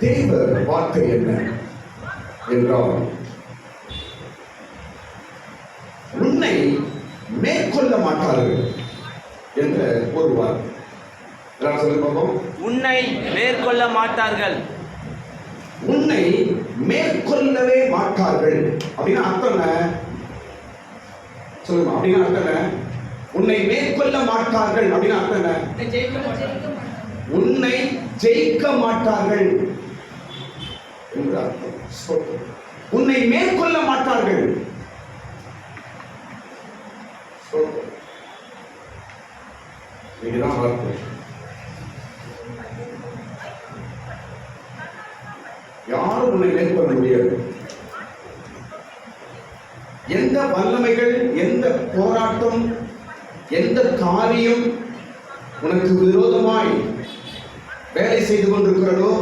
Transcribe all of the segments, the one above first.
தேவ வார்த்தை என்ன என்றால், உன்னை மேற்கொள்ள மாட்டார்கள் என்ற ஒரு வார்த்தை. சொல்லுங்க பாப்போம். உன்னை மேற்கொள்ள மாட்டார்கள். உன்னை மேற்கொள்ளவே மாட்டார்கள் அப்படின்னா அர்த்தம் என்ன? சொல்லுங்க. அப்படின்னா அர்த்தம் என்ன? உன்னை மேற்கொள்ள மாட்டார்கள் அப்படின்னா அர்த்தம் என்ன? உன்னை ஜெயிக்க மாட்டார்கள் என்று அர்த்தம். உன்னை மேற்கொள்ள மாட்டார்கள். இதுதான் வார்த்தை. யாரும் உன்னை மேற்கொள்ள முடியாது. எந்த வல்லமைகள், எந்த போராட்டம், எந்த காரியம் உனக்கு விரோதமாய் வேலை செய்து கொண்டிருக்கிறதோ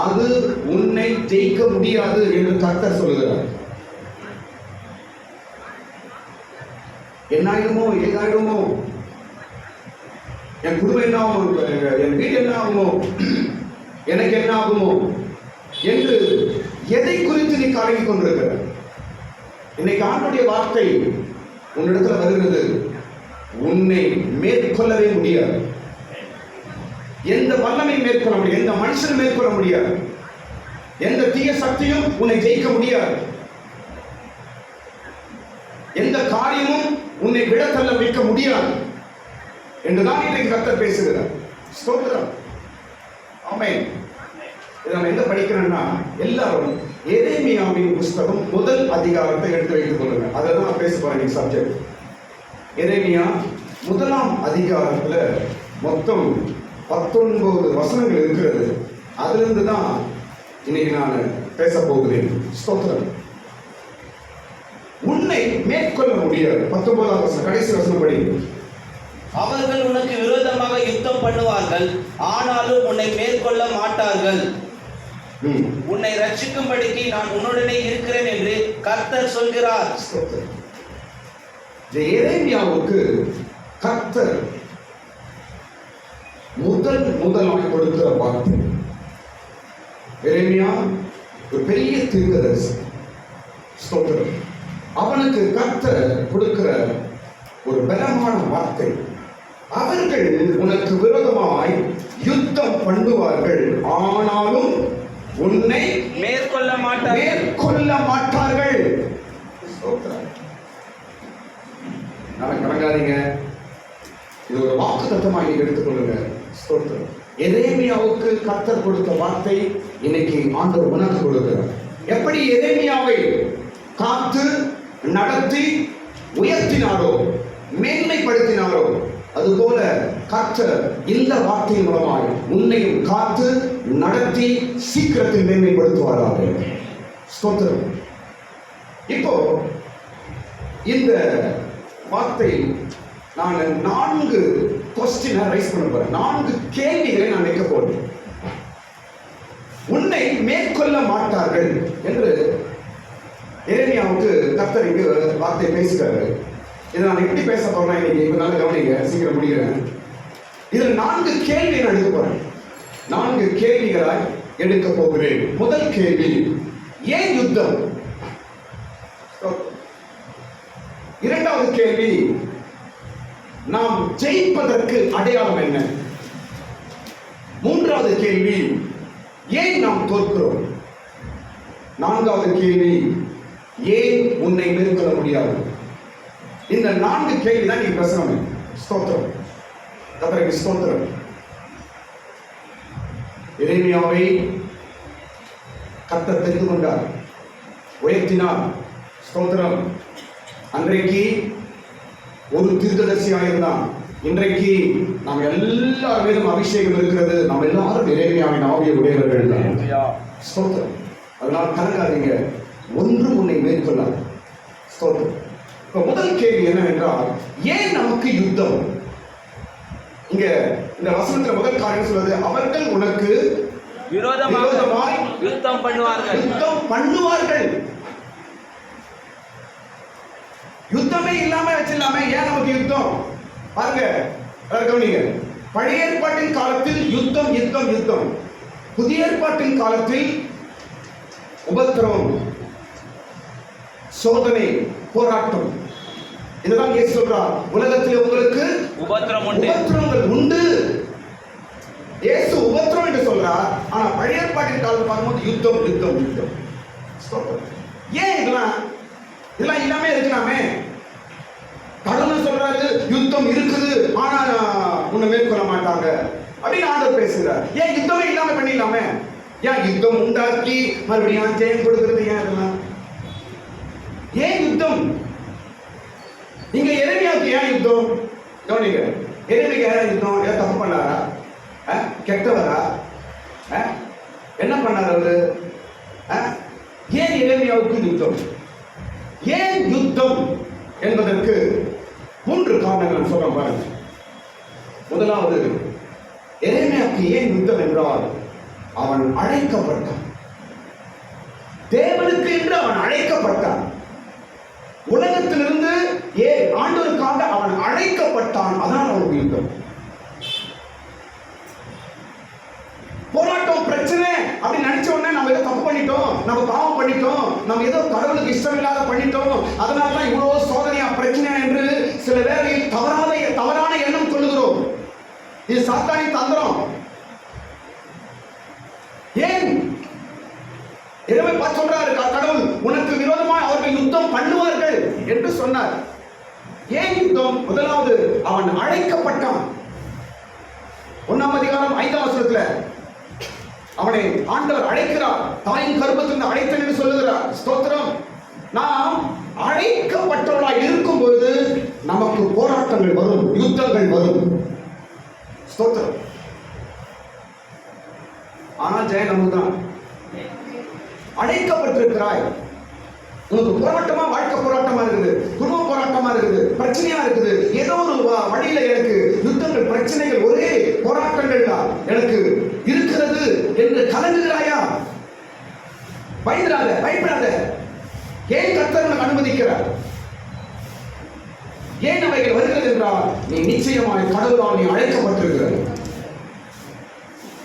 அது உன்னை ஜெயிக்க முடியாது என்று கர்த்தர் சொல்லுகிறார். என்ன ஆயிடுமோ, ஏதாயிடுமோ, என் குடும்பம் என்ன ஆகும், என் வீடு என்ன ஆகுமோ, எனக்கு என்ன ஆகுமோ என்று எதை குறித்து நீ கலங்கிக் கொண்டிருக்கிற? இன்னைக்கு ஆண்டுடைய வார்த்தை உன்னிடத்துல வருகிறது. உன்னை மேற்கொள்ளவே முடியாது. எந்த வல்லமை மேற்கொள்ள முடியாது, எந்த மனுஷன் மேற்கொள்ள முடியாது, எந்த தீய சக்தியும் உன்னை ஜெயிக்க முடியாது, எந்த காரியமும் உன்னை விடத்தள்ள வைக்க முடியாது என்றுதான் இன்றைக்கு கர்த்தர் பேசுகிறார். ஸ்தோத்திரம். ஆமென். இதை நம்ம எங்க படிக்கிறோம்னா, எல்லாரும் எரேமியாவின் புஸ்தகம் முதல் அதிகாரத்தை எடுத்து வைத்துக் கொள்ளுங்க. அதை தான் பேச போறேன் சப்ஜெக்ட். எரேமியா முதலாம் அதிகாரத்துல மொத்தம் 19 வசனங்கள் இருக்கிறது. அதிலிருந்து தான் இன்னைக்கு நான் பேச போகிறேன். ஸ்தோத்திரம். உன்னை மேற்கொள்ள முடியாது. 19ஆம் வசனம், கடைசி வசனம் படி. அவர்கள் உனக்கு விரோதமாக யுத்தம் பண்ணுவார்கள், ஆனாலும் உன்னை மேற்கொள்ள மாட்டார்கள். உன்னை ரட்சிக்கும்படிக்கு நான் உன்னுடனே இருக்கிறேன் என்று கர்த்தர் சொல்கிறார். எரேமியாவுக்கு கர்த்தர் முதலாக கொடுக்கிற வார்த்தை. எரேமியா ஒரு பெரிய தீர்க்கதரிசி. ஸ்தோத்திரம். அவனுக்கு கர்த்தர் கொடுக்கிற ஒரு பலமான வார்த்தை. அவர்கள் உனக்கு விரோதமாய் யுத்தம் பண்ணுவார்கள், ஆனாலும் உன்னை மேற்கொள்ள மாட்டார்கள். கலங்காதீங்க. இது ஒரு வாக்கு தத்தமாக நீங்க எடுத்துக்கொள்ளுங்க. ஸ்தோத்திரம். எரேமியாவுக்கு கர்த்தர் கொடுத்த வார்த்தை இன்னைக்கு ஆண்டவர் உனக்கு கொடுக்கிறார். எப்படி எரேமியாவை காத்து நடத்தி உயர்த்தினாரோ, மேன்மைப்படுத்தினாரோ, அதுபோல கர்த்தர் இந்த வார்த்தையின் மூலமாய் உன்னையும் காத்து நடத்தி சீக்கிரத்தில் மேன்மைப்படுத்துவாராக. ஸ்தோத்திரம். இப்போ இந்த வார்த்தை நான் 4 கொஸ்டினை ரைஸ் பண்ண போறேன். 4 கேள்விகளை நான் வைக்க போறேன். உன்னை மேற்கொள்ள மாட்டார்கள் என்று எரேமியாவுக்கு கர்த்தர் இங்கு வார்த்தை பேசுகிறாரு. இதை நான் எப்படி பேச போறேன் இன்னைக்கு, இதனால கவனிங்க, சீக்கிரம் முடிகிறேன். இதில் 4 கேள்வி நான் எடுக்க போறேன். 4 கேள்விகளாய் எடுக்க போகிறேன். முதல் கேள்வி, ஏன் யுத்தம்? இரண்டாவது கேள்வி, நாம் ஜெயிப்பதற்கு அடையாளம் என்ன? மூன்றாவது கேள்வி, ஏன் நாம் தோற்கிறோம்? நான்காவது கேள்வி, ஏன் உன்னை மேற்கொள்ள முடியாது? இந்த 4 கேள்வி தான் நீ பேசணும். ஸ்தோத்திரம். கர்த்தருக்கு ஸ்தோத்திரம். எரேமியாவை கர்த்தர் தெரிந்து கொண்டார், உயர்த்தினார். ஸ்தோத்திரம். அன்றைக்கு ஒரு தீர்க்கதரிசியாக இருந்தான். இன்றைக்கு நாம் எல்லார் மீதும் அபிஷேகம் இருக்கிறது. நாம் எல்லாரும் எரேமியாவின் ஆவியை உடையவர்கள் தான். ஸ்தோத்திரம். அதனால் கலங்காதீங்க, ஒன்றும் உன்னை மேற்கொள்ளாது. ஸ்தோத்திரம். இப்ப முதல் கேள்வி என்னவென்றால், ஏன் நமக்கு யுத்தம்? இங்க இந்த வசனத்துல முதல் காரியம் சொல்றது, அவர்கள் உனக்கு விரோதமாய் யுத்தம் பண்ணுவார்கள். யுத்தமே இல்லாம வச்சிடலாமே, ஏன் நமக்கு யுத்தம்? பாருங்க, கவனிங்க. பழைய ஏற்பாட்டின் காலத்தில் யுத்தம் யுத்தம் யுத்தம். புதிய ஏற்பாட்டின் காலத்தில் உபத்திரவம், சோதனை, போராட்டம், இதுதான் இயேசு சொல்றார். உலகத்தில் உங்களுக்கு உபத்திரவங்கள் உண்டு. இயேசு உபத்திரம் என்று சொல்றார். ஆனா பழைய ஏற்பாட்டின் காலத்தில் பார்க்கும்போது யுத்தம் யுத்தம் யுத்தம். ஏன் இதெல்லாம் இல்லாம இருக்கலாமே? கடவுள் சொல்றாரு யுத்தம் இருக்குது, ஆனா உன்னை மேற்கொள்ள மாட்டாங்க அப்படின்னு ஆண்டவர் பேசுகிறார். ஏன் யுத்தமே இல்லாம பண்ணிடலாமே? ஏன் யுத்தம் உண்டாக்கி மறுபடியும் ஜெயம் கொடுக்கிறது? ஏன் அதெல்லாம்? ஏன் யுத்தம்? நீங்க எரேமியாவுக்கு ஏன் யுத்தம்? கவனிங்க, எரேமியாவுக்கு ஏன் யுத்தம்? ஏன் தப்பு பண்ணாரா? கெட்டவரா? என்ன பண்ணார் அவரு? ஏன் எரேமியாவுக்கு யுத்தம்? ஏன் யுத்தம் என்பதற்கு 3 காரணங்கள் சொல்ல பாருங்க. முதலாவது, எரேமியாவுக்கு ஏன் யுத்தம் என்றால் அவன் அழைக்கப்பட்டான். தேவனுக்கு என்று அவன் அழைக்கப்பட்டான். உலகத்திலிருந்து ஆண்டவருக்காக அவன் அழைக்கப்பட்டான். அதான் அவனுக்கு யுத்தம். போராட்டம், பிரச்சனை அப்படின்னு நினைச்ச உடனே நம்ம ஏதோ தப்பு பண்ணிட்டோம், நம்ம பாவம் பண்ணிட்டோம், நம்ம ஏதோ கடவுளுக்கு இஷ்டம் இல்லாத பண்ணிட்டோம், அதனால தான் இவ்வளவு சோதனையா பிரச்சனையா என்று சில வேளையில் தவறான எண்ணம் கொள்ளுகிறோம். இது சாத்தானின் தந்திரம். ஏன் எனவே பார்த்து சொல்றாரு கடவுள், உனக்கு விரோதமாக அவர்கள் யுத்தம் பண்ணுவார்கள் என்று சொன்னார். ஏன் யுத்தம்? முதலாவது, அவன் அழைக்கப்பட்டான். 1ஆம் அதிகாரம் 5ஆம் வசனத்துல அவனை ஆண்டவர் அழைக்கிறார். தாயின் கர்ப்பத்திலிருந்து அழைத்தேன் என்று சொல்லுகிறார். ஸ்தோத்திரம். நாம் அழைக்கப்பட்டவர்களாய் இருக்கும்போது நமக்கு போராட்டங்கள் வரும், யுத்தங்கள் வரும். ஸ்தோத்திரம். ஆனால் ஜெயம் நமக்கு தான். அழைக்கப்பட்டிருக்கிறாய். உனக்கு போராட்டமா, வாழ்க்கை போராட்டமா இருக்குது, குடும்ப போராட்டமா இருக்குது, பிரச்சனையா இருக்குது, ஏதோ ஒரு வழியில எனக்கு யுத்தங்கள், பிரச்சனைகள், ஒரே போராட்டங்கள் தான் எனக்கு இருக்கிறது என்று கலங்குகிறாயா? பயந்துடாத, பயப்படாத. ஏன் கர்த்தர் உனக்கு அனுமதிக்கிறார்? ஏன் அவைகள் வருகிறது என்றால் நீ நிச்சயமாய் கடவுளால் நீ அழைக்கப்பட்டிருக்கிறாய்.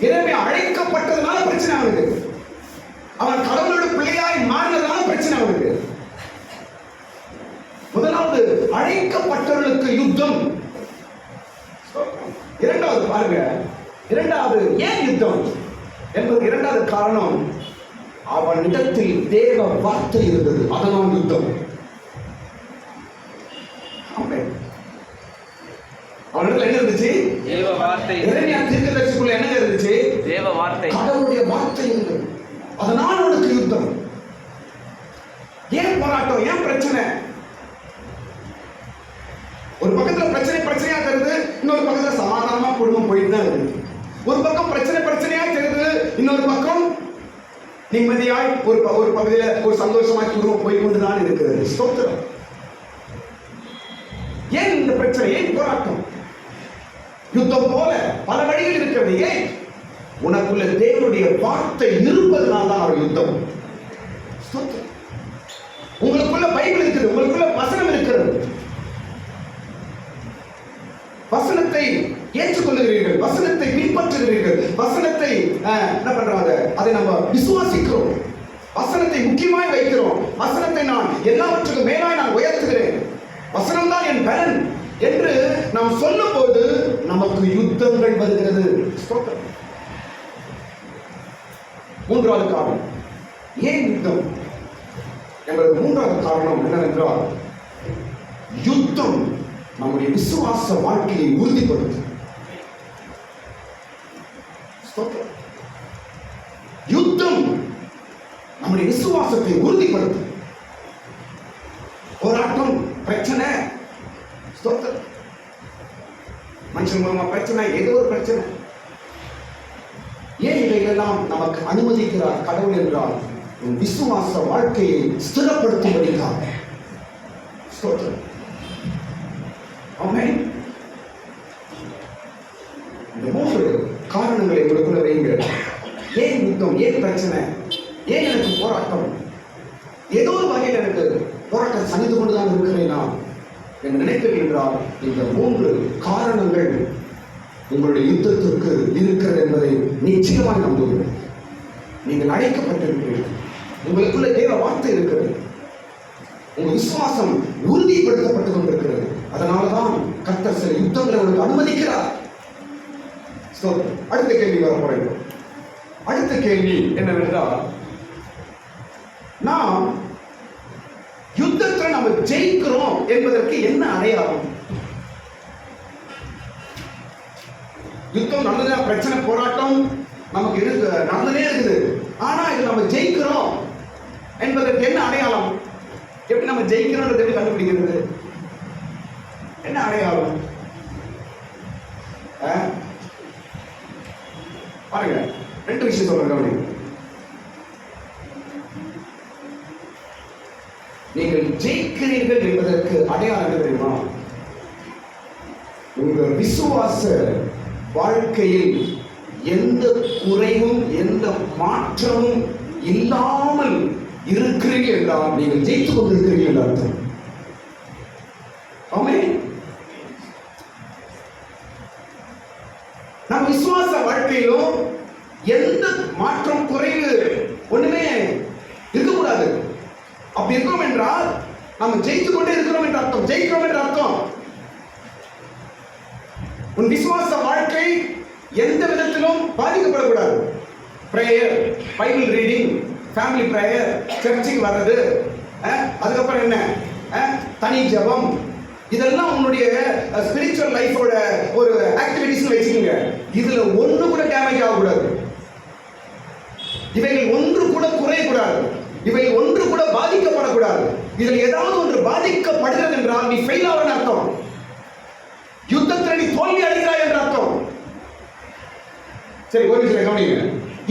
எனவே அழைக்கப்பட்டதுனால பிரச்சனை ஆகுது. அவன் கடவுளோட பிள்ளையாய் மாறினதான பிரச்சனை அவனுக்கு. முதலாவது, அழைக்கப்பட்டவர்களுக்கு யுத்தம். இரண்டாவது பாருங்க, இரண்டாவது ஏன் யுத்தம் என்பது இரண்டாவது காரணம், அவனிடத்தில் தேவ வார்த்தை இருந்தது, அதனால் யுத்தம். அவனிடத்தில் என்ன இருந்துச்சு? தேவ வார்த்தை. எரேமியா தீர்க்கதரிசிக்குள்ள என்ன இருந்துச்சு? தேவ வார்த்தை, கடவுளுடைய வார்த்தை இருந்தது, அதனால் அவனுக்கு யுத்தம். ஏன் போராட்டம்? ஏன் பிரச்சனை? ஒரு பக்கத்துல பிரச்சனையா தெரியுது, இன்னொரு பக்கத்துல சமாதானமா குடும்பம் போயிட்டு தான் இருக்கு. ஒரு பக்கம் பிரச்சனையா தெரியுது, இன்னொரு பக்கம் நிம்மதியாய் ஒரு பகுதியில ஒரு சந்தோஷமாய் குடும்பம் போய் கொண்டுதான் இருக்கிறது. ஸ்தோத்திரம். ஏன் இந்த பிரச்சனை? ஏன் போராட்டம்? யுத்தம் போல பல வழிகள் இருக்கிறது. ஏன்? உனக்குள்ள தேவனுடைய வார்த்தை இருப்பதனால் தான் அவர் யுத்தம். உங்களுக்குள்ள பைபிள் இருக்குது, உங்களுக்குள்ள வசனம் இருக்கிறது. வசனத்தை ஏற்றுக்கொள்ளுகிறீர்கள், வசனத்தை பின்பற்றுகிறீர்கள், வசனத்தை என்ன பண்றாங்க, அதை நம்ம விசுவாசிக்கிறோம், வசனத்தை முக்கியமாய் வைக்கிறோம், வசனத்தை நான் எல்லாவற்றுக்கும் மேலாய் நான் உயர்த்துகிறேன், வசனம் தான் என் பலன் என்று நாம் சொல்லும் போது நமக்கு யுத்தங்கள் வருகிறது. மூன்றாவது காரணம், ஏன் யுத்தம் என்பது மூன்றாவது காரணம் என்னவென்றால், யுத்தம் நம்முடைய விசுவாச வாழ்க்கையை உறுதிப்படுத்தும். யுத்தம் நம்முடைய விசுவாசத்தை உறுதிப்படுத்தும். போராட்டம், பிரச்சனை, மனுஷன் மூலமா பிரச்சனை, ஏதோ ஒரு பிரச்சனை. ஏன் இதையெல்லாம் நமக்கு அனுமதிக்கிறார் கடவுள் என்றால், விசுவாச வாழ்க்கையை ஸ்திரப்படுத்தும்படியாக. இந்த மூன்று காரணங்களை உங்களுக்குள்ள வைங்க. ஏன் யுத்தம்? ஏன் பிரச்சனை? ஏன் எனக்கு போராட்டம்? ஏதோ ஒரு வகையில் எனக்கு போராட்டம் சந்தித்து கொண்டுதான் இருக்கிறேனா என்று நினைக்கிறீர்கள். இந்த மூன்று காரணங்கள் உங்களுடைய யுத்தத்திற்கு இருக்கிறது என்பதை நிச்சயமாக நம்புகிறேன். நீங்கள் அழைக்கப்பட்டிருக்கிறீர்கள். உங்களுக்குள்ள தேவ வார்த்தை இருக்கிறது. உங்க விசுவாசம் உறுதிப்படுத்தப்பட்டுக் கொண்டிருக்கிறது. அதனாலதான் கர்த்தர் சில யுத்தங்களை உங்களுக்கு அனுமதிக்கிறார். அடுத்த கேள்வி வர போறேன். அடுத்த கேள்வி என்னவென்றால், நாம் யுத்தத்தில் நம்ம ஜெயிக்கிறோம் என்பதற்கு என்ன அடையாளம்? யுத்தம் நல்லதா, பிரச்சனை போராட்டம் நமக்கு இருக்கு, நடந்துனே இருக்குது. ஆனா இது நம்ம ஜெயிக்கிறோம் என்பதற்கு என்ன அடையாளம்? எப்படி நம்ம ஜெயிக்கிறோம்ன்றது எப்படி கண்டுபிடிக்கிறது? என்ன அடையாளம்? பாருங்க, ரெண்டு விஷயம் சொல்றேன். நீங்கள் ஜெயிக்கிறீர்கள் என்பதற்கு அடையாளம் என்ன தெரியுமா? உங்கள் விசுவாச வாழ்க்கையில் எந்த குறைவும் எந்த மாற்றமும் இல்லாமல் இருக்கிறீர்கள் என்றால் நீங்கள் ஜெயித்துக் கொண்டிருக்கிறீர்கள் என்று அர்த்தம். ஆமென். நம் விசுவாச வாழ்க்கையிலும் எந்த மாற்றம் குறைவு ஒண்ணுமே இருக்கக்கூடாது. அப்படி இருக்கிறோம் என்றால் நம்ம ஜெயித்துக் கொண்டே இருக்கிறோம் என்று அர்த்தம், ஜெயிக்கிறோம் என்று அர்த்தம். உன் விசுவாச வாழ்க்கை எந்த விதத்திலும் பாதிக்கப்படக்கூடாது. Prayer, Bible reading, family prayer, சர்ச்சுக்கு வர்றது, அதுக்கப்புறம் என்ன தனி ஜெபம், இதெல்லாம் உன்னுடைய ஸ்பிரிச்சுவல் லைஃபோட ஒரு ஆக்டிவிட்டிஸ் வச்சுக்கோங்க. இதுல ஒன்று கூட டேமேஜ் ஆகக்கூடாது. இவைகள் ஒன்று கூட குறையக்கூடாது. இவை ஒன்று கூட பாதிக்கப்படக்கூடாது. இதில் ஏதாவது ஒன்று பாதிக்கப்படுகிறது என்றால் நீ ஃபெயில் ஆவன்னு அர்த்தம். யுத்தத்தில் நீ தோல்வி அடைகிறாய் என்ற அர்த்தம். சரி, ஒரு விஷயம் கவனிங்க.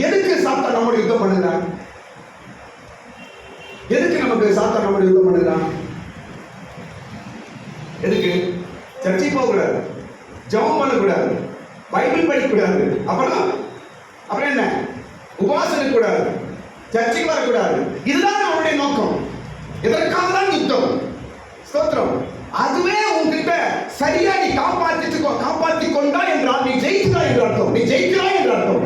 எதுக்கு சாத்தான் நம்மோட யுத்தம் பண்ணுறான்? எதுக்கு நமக்கு சாத்தான் நம்மோட யுத்தம் பண்ணுறான்? எதுக்கு? சர்ச்சைக்கு போகக்கூடாது, ஜெபம் பண்ணக்கூடாது, பைபிள் படிக்கக்கூடாது, அப்புறம் என்ன, உபவாசம் இருக்கக்கூடாது, சர்ச்சைக்கு வரக்கூடாது. இதுதான் அவனுடைய நோக்கம். இதற்காக தான் யுத்தம். ஸ்தோத்திரம். அதுவே உன்கிட்ட சரியா நீ காப்பாற்றி கொண்டா என்றால் நீ ஜெயிக்கிறாய் என்று அர்த்தம். நீ ஜெயிக்கிறாய் என்று அர்த்தம்.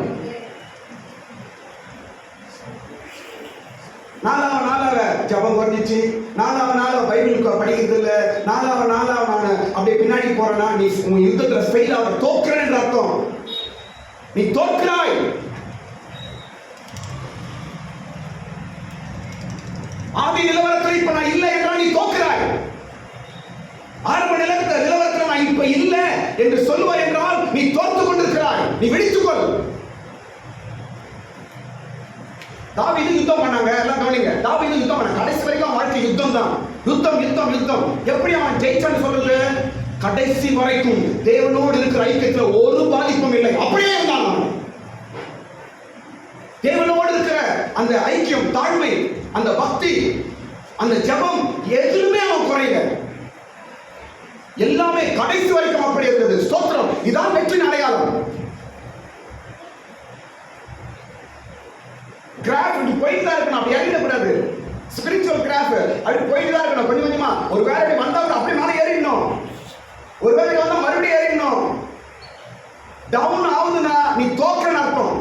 நாளாவ ஜபம் குறைஞ்சிச்சு, நாளாவ பைபிள் படிக்கிறது இல்லை, நாளாவ நான் அப்படியே பின்னாடி போறேன்னா நீ உன் யுத்தத்துல ஃபெயில் ஆக தோற்கிறேன் என்று அர்த்தம். நீ தோற்கிறாய். ஆதி நிலவரத்தில் இப்ப நான் இல்லை என்றால் நீ தோற்கிறாய். ஆரம்ப நிலவரத்தில் நான் இப்ப இல்லை என்று சொல்லுவாய் என்றால் நீ தோற்று கொண்டிருக்கிறாய். நீ விழித்துக்கொள். தாவீது யுத்தம் பண்ணாங்க, எல்லாம் கவனிங்க. தாவீது யுத்தம் பண்ணாங்க, கடைசி வரைக்கும் வாழ்க்கை யுத்தம் தான். யுத்தம். எப்படி அவன் ஜெயிச்சான்னு சொல்றது? கடைசி வரைக்கும் தேவனோடு இருக்கிற ஐக்கியத்துல ஒரு பாதிப்பும் இல்லை. அப்படியே இருந்தான் அவன். தேவனோடு இருக்கிற அந்த ஐக்கியம், தாழ்மை, அந்த பக்தி, அந்த ஜெபம் எதுவுமே அவன் குறையல. எல்லாமே கடைசி வரைக்கும் அப்படி இருந்தது. ஸ்தோத்திரம். இதான் வெற்றியின் அடையாளம். கிராஃப் இப்படி போயிட்டு தான் இருக்கணும், அப்படி ஏறிடக்கூடாது. ஸ்பிரிச்சுவல் கிராஃப் அப்படி போயிட்டு தான் இருக்கணும். கொஞ்சம் கொஞ்சமா ஒரு வேலை வந்தா அப்படி மேலே ஏறிடணும். ஒரு வேலை வந்தா மறுபடியும் ஏறிடணும். டவுன் ஆகுதுன்னா நீ தோற்கிறன்னு அர்த்தம்.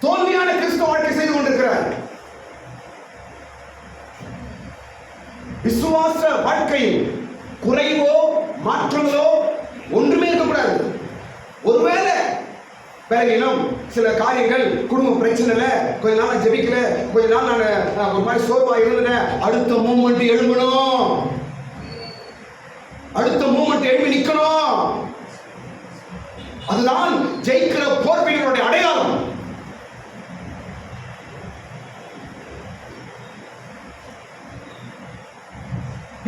தோல்வியான கிறிஸ்துவ வாழ்க்கை செய்து கொண்டிருக்கிற விசுவாச வாழ்க்கையில் குறைவோ மாற்றங்களோ ஒன்றுமே இருக்கக்கூடாது. ஒருவேளை பலவீனம், சில காரியங்கள், குடும்ப பிரச்சனைல கொஞ்ச நாள் ஜெபிக்கல, கொஞ்ச நாள் நான் ஒரு மாதிரி சோர்வா இருந்தேன், அடுத்த மூமெண்ட் எழும்பணும், அடுத்த மூமெண்ட் எழுப்பி நிக்கணும். அதுதான் ஜெயிக்கிற போர் வீரனுடைய அடையாளம்.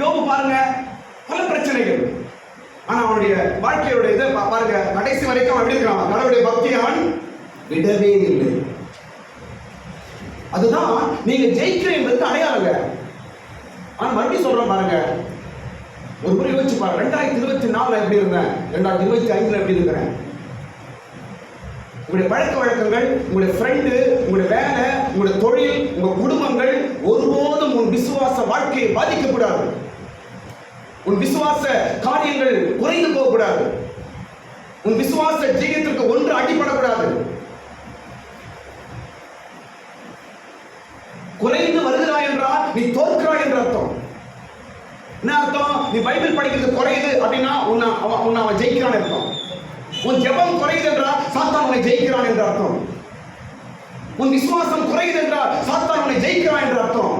யோபு பாருங்க, பல பிரச்சனைகள், ஆனா அவனுடைய வாழ்க்கையோட இதை பாருங்க, கடைசி வரைக்கும் அவன் எப்படி இருக்கிறான்? கடவுளுடைய பக்தி அவன் விடவே இல்லை. அதுதான் நீங்க ஜெயிக்கிற என்பதுக்கு அடையாளங்க. ஆனா மறுபடியும் சொல்றோம் பாருங்க, ஒரு முறை யோசிச்சு பாருங்க. 2024 எப்படி இருந்தேன், 2025 எப்படி இருக்கிறேன்? உங்களுடைய பழக்க வழக்கங்கள், உங்களுடைய ஃப்ரெண்டு, உங்களுடைய வேலை, உங்களுடைய தொழில், உங்க குடும்பங்கள் ஒருபோதும் உன் விசுவாச வாழ்க்கையை பாதிக்கக்கூடாது. உன் விசுவாச காரியங்கள் குறைந்து போகக்கூடாது. உன் விசுவாச ஜீவியத்திற்கு ஒன்று அடிபடக்கூடாது. குறைந்து வருகிறாய் என்றால் நீ தோற்கிறாய் என்ற அர்த்தம். என்ன அர்த்தம்? நீ பைபிள் படிக்கிறது குறையுது அப்படின்னா உன்னை அவன் ஜெயிக்கிறான் அர்த்தம். உன் ஜெபம் குறையுது என்றால் சாத்தான் உன்னை ஜெயிக்கிறான் என்ற அர்த்தம். உன் விசுவாசம் குறையுது என்றால் சாத்தான் உன்னை ஜெயிக்கிறான் என்ற அர்த்தம்.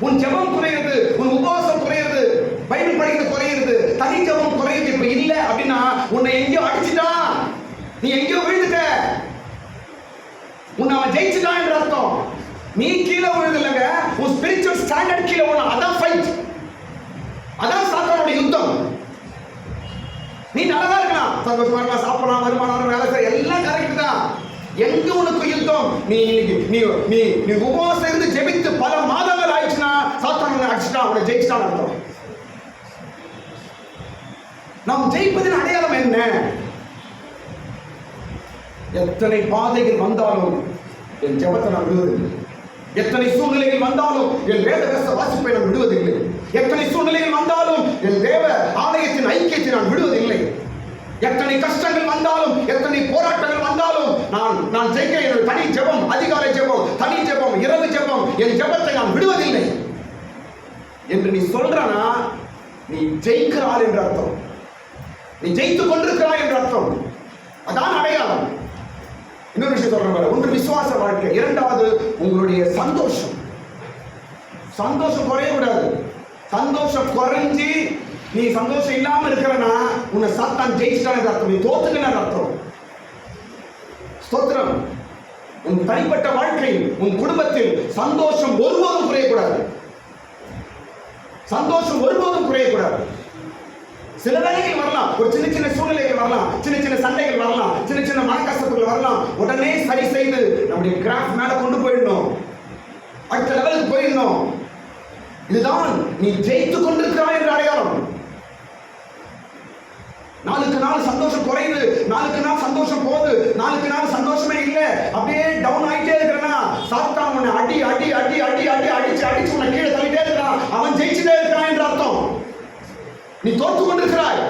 உன் ஜெபம் குறையுது, உன் உபவாசம் குறையுது, பைபிள் படிக்கிறது குறையுது, தனி ஜெபம் குறையுது, இப்ப இல்ல அப்படின்னா உன்னை எங்கேயோ அடிச்சுட்டான், நீ எங்கேயோ விழுந்துட்ட, உன்னை அவன் ஜெயிச்சுட்டான் என்ற அர்த்தம். நீ கீழே விழுதில்லைங்க, உன் ஸ்பிரிச்சுவல் ஸ்டாண்டர்ட் கீழே விழ. அதான் ஃபைட், அதான் சாத்தானுடைய யுத்தம். நீ நல்லதா இருக்கலாம், சந்தோஷமா இருக்கலாம், சாப்பிடலாம், வருமானம், வேலை செய்ய, எல்லாம் கரெக்ட் தான். எங்க உனக்கு யுத்தம்? நீ நீ நீ நீ உபவாசம் இருந்து ஜெபித்து பல மாதங்கள் ஆயிடுச்சுன்னா சாத்தான் உன்னை அடிச்சுட்டான், உன்னை ஜெயிச்சுட்டான் அர்த்தம். நாம் ஜெயிப்பதின் அடையாளம் என்ன? எத்தனை பாதைகள் வந்தாலும் என் ஜெபத்தை நான் விடுவதில்லை. எத்தனை சூழ்நிலைகள் வந்தாலும் என் வேத வாசிப்பை நான் விடுவதில்லை. எத்தனை சூழ்நிலைகள் வந்தாலும் என் தேவ ஆலயத்தின் ஐக்கியத்தை நான் விடுவதில்லை. எத்தனை கஷ்டங்கள் வந்தாலும், எத்தனை போராட்டங்கள் வந்தாலும் நான் ஜெயிக்க என்னுடைய தனி ஜெபம், அதிகாலை ஜெபம், தனி ஜெபம், இரவு ஜெபம், என் ஜெபத்தை நான் விடுவதில்லை என்று நீ சொல்றனா நீ ஜெயிக்கிறாள் என்ற அர்த்தம். நீ ஜெயித்துக் கொண்டிருக்கிறாய் என்ற அர்த்தம். அதான் அடையாளம். இன்னொரு விஷயம் சொல்றேன். ஒன்று விசுவாச வாழ்க்கை, இரண்டாவது உங்களுடைய சந்தோஷம். சந்தோஷம் குறையக்கூடாது. சந்தோஷம் குறைஞ்சி நீ சந்தோஷம் இல்லாம இருக்கிறனா உன்னை சாத்தான் ஜெயிச்சிட்டான் அர்த்தம். நீ தோத்துக்கிற அர்த்தம். ஸ்தோத்திரம். உன் தனிப்பட்ட வாழ்க்கையில், உன் குடும்பத்தில் சந்தோஷம் ஒருபோதும் குறையக்கூடாது. சந்தோஷம் ஒருபோதும் குறையக்கூடாது. சில வேலைகள் வரலாம், ஒரு சின்ன சின்ன சூழ்நிலைகள் வரலாம், சின்ன சின்ன சண்டைகள் வரலாம், சின்ன சின்ன மன கஷ்டங்கள் வரலாம். உடனே சரி செய்து நம்முடைய கிராஃப்ட் மேல கொண்டு போயிடணும், அடுத்த லெவலுக்கு போயிடணும். இதுதான் நீ ஜெயித்துக் கொண்டிருக்கிறாய் என்ற அடையாளம். நாளுக்கு நாள் சந்தோஷம் குறையுது, நாளுக்கு நாள் சந்தோஷம் போகுது, நாளுக்கு நாள் சந்தோஷமே இல்லை, அப்படியே டவுன் ஆயிட்டே இருக்கிறனா சாத்தான் உன்னை அடி அடி அடி அடி அடி அடிச்சு அடிச்சு உன்னை கீழே தள்ளிட்டே இருக்கிறான். அவன் ஜெயிச்சுட்டே இருக்கிறான் என்ற அர்த்தம். நீ தோற்று கொண்டிருக்கிறாய்.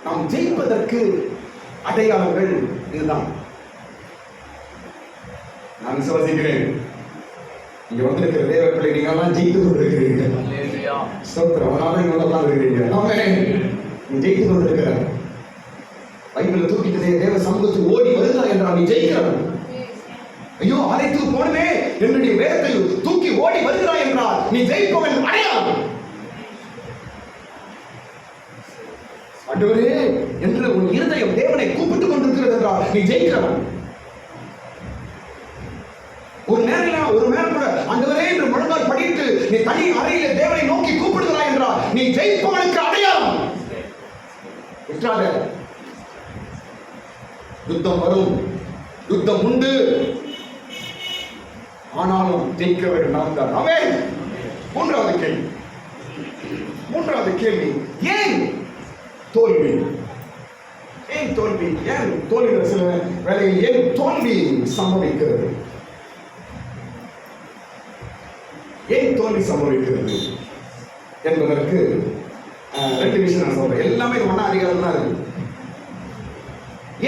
நாம் ஜெயிப்பதற்கு அடையாளங்கள் இதுதான். நான் விசுவாசிக்கிறேன், இங்க வந்திருக்கிற தேவ பிள்ளை நீங்க எல்லாம் ஜெயித்து கொண்டிருக்கிறீர்கள். ஸ்தோத்திரம். அதனால நீங்க எல்லாம் இருக்கிறீங்க. நீ ஜெயித்து கொண்டிருக்கிற பைபிளை தூக்கிட்டு தேவ சமூகத்துக்கு ஓடி வருகிறார் என்றால் நீ ஜெயிக்கிறவன். ஐயோ ஆலயத்துக்கு போனவே என்னுடைய வேதத்தை தூக்கி ஓடி வருகிறாய் என்றால் நீ ஜெயிப்பவன் அடையாளம். ஆண்டவரே என்று உன் இருதயம் தேவனை கூப்பிட்டுக் கொண்டிருக்கிறது என்றால் நீ ஜெயிக்கிறவன். ஒரு நேரம் கூட ஆண்டவரே என்று முழங்கால் படித்து நீ தனி அறையில தேவனை நோக்கி கூப்பிடுகிறாய் என்றால் நீ ஜெயிப்பவனுக்கு அடையாளம். விட்டாத. யுத்தம் வரும், யுத்தம் உண்டு, ஆனாலும் ஜெயிக்க வேண்டும் நாம் தான். ஆமென். மூன்றாவது கேள்வி, ஏன் தோல்வி? ஏன் தோல்வி? ஏன் தோல்வி? சில வேளையில் ஏன் தோல்வி சம்பவிக்கிறது? ஏன் தோல்வி சம்பவிக்கிறது என்பதற்கு ரெண்டு விஷயம் நான் சொல்றேன். எல்லாமே மன அதிகாரம் தான் இருக்கு.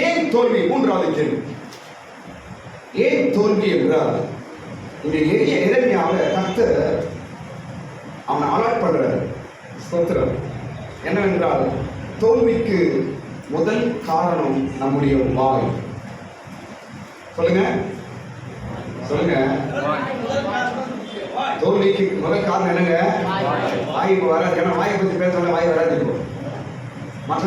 ஏன் தோல்வி? மூன்றாவது கேள்வி, ஏன் தோல்வி என்றால் இங்க எரேமியாவை கர்த்தர் அவனை அலர்ட் பண்றார். ஸ்தோத்திரம். என்னவென்றால் தோல்விக்கு முதல் காரணம் நம்முடைய வாய். சொல்லுங்க சொல்லுங்க. தோல்விக்கு முதல் காரணம் என்னங்க? வாய் வராது. ஏன்னா வாயை பத்தி பேசுறவங்க வாய் வராது. மற்ற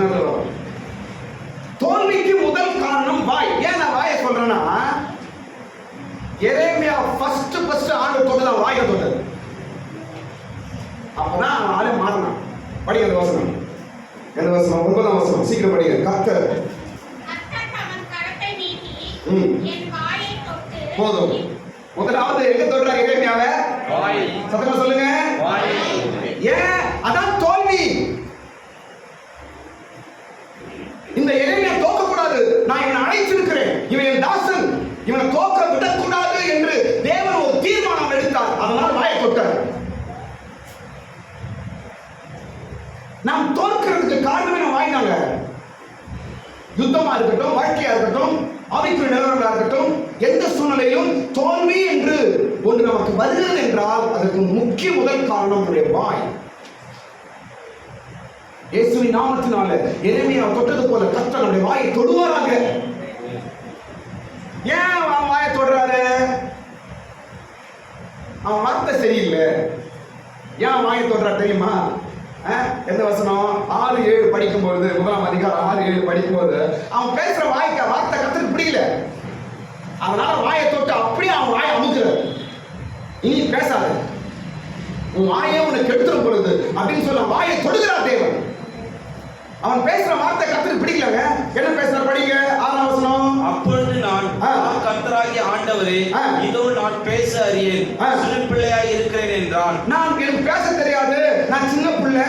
தோல்விக்கு முதல் காரணம் வாய். ஏன் நான் வாயை சொல்றேன்னா, எரேமியா ஃபர்ஸ்ட் ஆண்டு தொட்டதான் வாயை தொட்டது. அப்பதான் ஆளே மாறினான். படிக்கிற வசனம், எந்த வசனம்? 9ஆம் வசனம். சீக்கிரம் படிங்க. கர்த்தர் போதும். முதலாவது எங்க தொடுறாரு எரேமியாவை? சத்தமா சொல்லுங்க. ஏன்? அதான் தோல்வி. இந்த எரேமியா தோக்க கூடாது, நான் இவனை அழைச்சிருக்கிறேன், இவன் என் தாசன், இவனை தோக்க விடக்கூடாது என்று தேவன் ஒரு தீர்மானம் எடுத்தார். அதனால் வாயை தொட்டார். நாம் தோற்கிறதுக்கு காரணமே நம்ம வாய்னாங்க. யுத்தமா இருக்கட்டும், வாழ்க்கையா இருக்கட்டும், ஆவிக்குரிய நிலவரங்களா இருக்கட்டும், எந்த சூழ்நிலையிலும் தோல்வி என்று ஒன்று நமக்கு வருகிறது என்றால் அதற்கு முக்கிய முதல் காரணம் நம்முடைய வாய். இயேசுவின் நாமத்தினால எரேமியா தொட்டது போல கர்த்தர் நம்முடைய வாயை தொடுவாராக. ஏன் அவன் வாயை தொடுறாரு? அவன் வார்த்தை சரியில்லை. ஏன் வாயை தொடுறா தெரியுமா? எந்த வசனம்? 6-7 படிக்கும்போது, 1ஆம் அதிகாரம் 6-7 படிக்கும்போது அவன் பேசுற வார்த்தை கர்த்தருக்கு பிடிக்கல. அதனால வாயை தொட்டு அப்படியே அவன் வாயை அமுக்குறாரு. இனி பேசாத, உன் வாயே உனக்கு கெடுத்துரும் பொழுது அப்படின்னு சொல்ல வாயை தொடுகிறார் தேவன். அவன் பேசுற வார்த்தை கர்த்தருக்கு பிடிக்கலங்க. என்ன பேசுற? படிங்க 6ஆம் வசனம். அப்பொழுது நான் கர்த்தராகிய ஆண்டவரே, இதோ நான் பேச அறியேன், சிறு பிள்ளையாய் இருக்கிறேன் என்றான். எனக்கு பேச தெரியாது, நான் சின்ன பிள்ளை,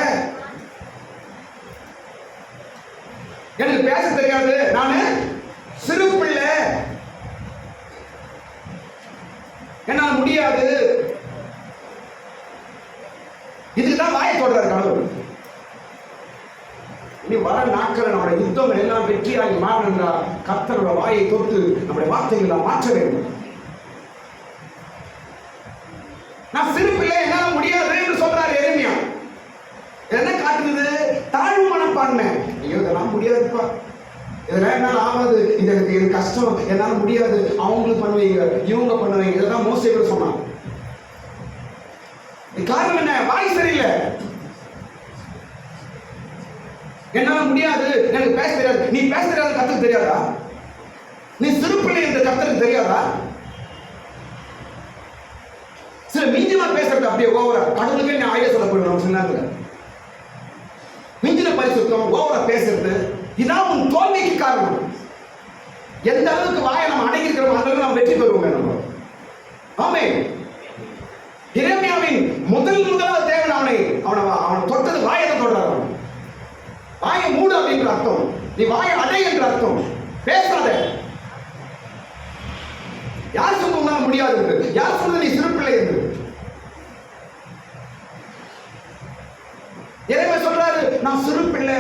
எனக்கு பேச தெரியாது, நானு சிறு பிள்ளை, என்னால் முடியாது. இதுக்குதான் வாயை தொடர்றாரு கடவுள். இனி வர நாட்கள் நம்முடைய யுத்தங்கள் எல்லாம் வெற்றியாகி மாறணும் என்றால் கர்த்தரோட வாயை தொட்டு நம்முடைய வார்த்தைகளை மாற்ற வேண்டும். நான் சிறு பிள்ளை, என்னால முடியாது என்று சொல்றாரு எரேமியா. என்ன காட்டுது? தாழ்வு மனப்பான்மை. ஐயோ, இதெல்லாம் முடியாதுப்பா, இதெல்லாம் என்னால ஆகாது, இது எனக்கு கஷ்டம், என்னால முடியாது, அவங்களுக்கு பண்ணுவீங்க, இவங்க பண்ணுவீங்க, இதெல்லாம் மோசே கூட சொன்னாங்க. காரணம் என்ன? வாய் சரியில்லை. என்னால முடியாது, எனக்கு பேச தெரியாது. நீ பேச தெரியாது கர்த்தருக்கு தெரியாதா? நீ சிறு பிள்ளை என்று கர்த்தருக்கு தெரியாதா? சில மிஞ்சினா பேசுறது அப்படியே ஓவரா. கடவுளுக்கே நீ ஐடியா சொல்ல போயிடும் சின்ன மிஞ்சின பரிசுத்தம், ஓவரா பேசுறது, இதான் உன் தோல்விக்கு காரணம். எந்த அளவுக்கு வாயை நம்ம அடங்கிக்கிறோம் அந்த அளவுக்கு நம்ம வெற்றி பெறுவோம். நம்ம ஆமென். எரேமியாவின் முதலாவது தேவன் அவனை தொட்டது வாயை தான் தொடுறாரு. வாயை மூடு அப்படின்ற அர்த்தம். நீ வாயை அடை என்ற அர்த்தம். பேசாத. யார் சொன்ன உன்னால முடியாது என்று? யார் சொன்னது நீ சிறு பிள்ளை என்று? எரேமியா சொல்றாரு, நான் சிறு பிள்ளை.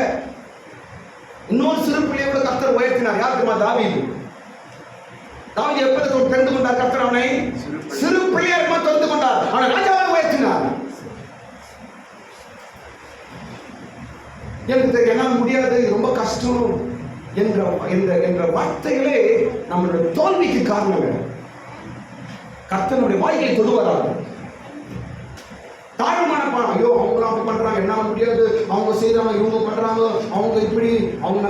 இன்னொரு சிறு பிள்ளையை கூட கர்த்தர் உயர்த்தினார். யார் தெரியுமா? தாவீது. எப்போது தெரிந்து கொண்டார் கர்த்தர்? அவனை சிறு பிள்ளையா தெரிந்து கொண்டார். அவனை ராஜாவாக உயர்த்தினார். எனக்கு என்னால் முடியாது, ரொம்ப கஷ்டம் என்ற வார்த்தைகளே நம்மளுடைய தோல்விக்கு காரணம். கர்த்தனுடைய வாய்களை தொடுவாராக. தாழ்மான பாடம், ஐயோ அவங்க அப்படி பண்றாங்க, என்னால முடியாது, அவங்க செய்யறாங்க, இவங்க பண்றாங்க, அவங்க இப்படி, அவங்க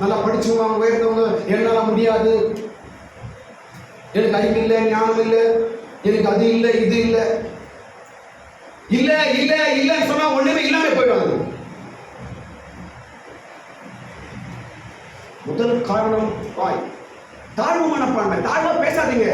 நல்லா படிச்சவங்க, அவங்க உயர்ந்தவங்க, என்னால முடியாது, எனக்கு அறிவு இல்லை, ஞானம் இல்லை, எனக்கு அது இல்லை, இது இல்லை, இல்ல இல்ல இல்லன்னு சொன்னா ஒண்ணுமே இல்லாம போயிடுவாங்க. முதல் காரணம் வாய். தாழ்வு மனப்பான்மை. தாழ்வா பேசாதீங்க.